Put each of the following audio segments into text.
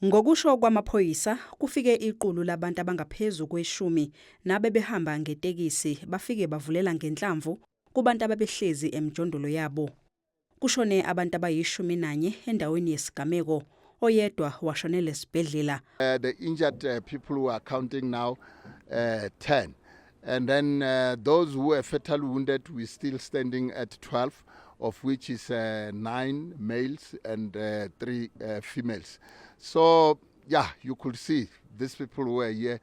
Ngokusho kwamaphoyisa kufike iqulu labantu abangaphezulu kweshumi nabe behamba ngetekisi bafike bavulela ngenhlamvu kubantu ababehlezi emjondolo yabo. Kushone abantu abayi11 endaweni yesigameko oyedwa washonela esibhedlela. The injured people who are counting now 10. And then those who are fatally wounded, we're still standing at 12, of which is 9 males and 3 females. So, yeah, you could see these people who are here,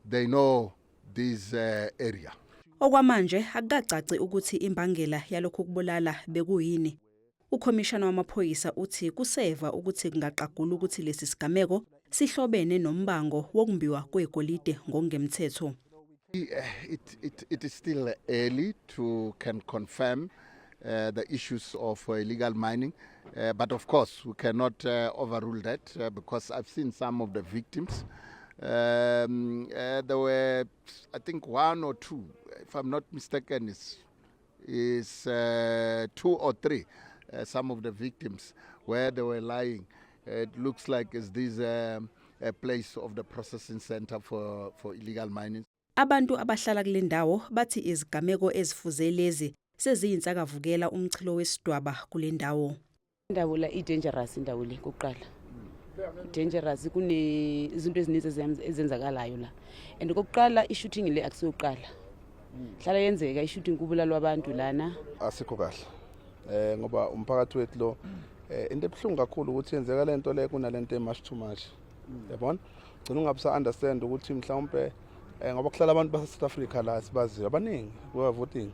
they know this area. Okwamanje akucaci ukuthi imbangela yalokhu kubulala bekuyini. Ukhomishana wamaphoyisa uthi kuseva ukuthi kungaqagula ukuthi lesi sigameko sihlobene nombango wokumbiwa kwegolide ngokungemthetho. It is still early to can confirm the issues of illegal mining, but of course we cannot overrule that because I've seen some of the victims. There were, I think, 1 or 2, if I'm not mistaken, is 2 or 3. Some of the victims where they were lying. It looks like is this a place of the processing center for illegal mining. Abantu abahlala kule ndawo bathi izigameko ezifuze lezi seziyinsakavukela umchilo wesidwaba kule ndawo. Indawo la i-dangerous indawo le kokuqala. Dangerous kune izinto ezininzi ezenzakalayo la. And kokuqala i-shooting le akusiyoqala. Hlala yenzeka i-shooting kubulalwa abantu lana. Asikho kahle. Ngoba umphakathi wethu lo into ebhlungu kakhulu ukuthi yenzeka lento le kunalento emuch too much. Yabona? Gcina ungabisa understand ukuthi mhlawumbe ngoba kuhlala abantu base South Africa la sibaziyo abaningi kuba voting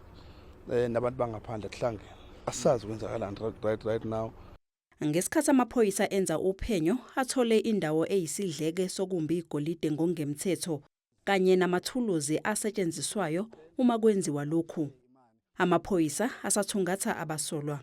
nabantu bangaphandle kuhlange asazi kwenzakala right now. Ngesikhathi amaphoyisa enza uphenyo athole indawo eyisidleke sokumbi igolide ngokungemthetho kanye namathuluzi asetshenziswayo uma kwenziwa lokhu. Amaphoyisa asathungatha abasolwa.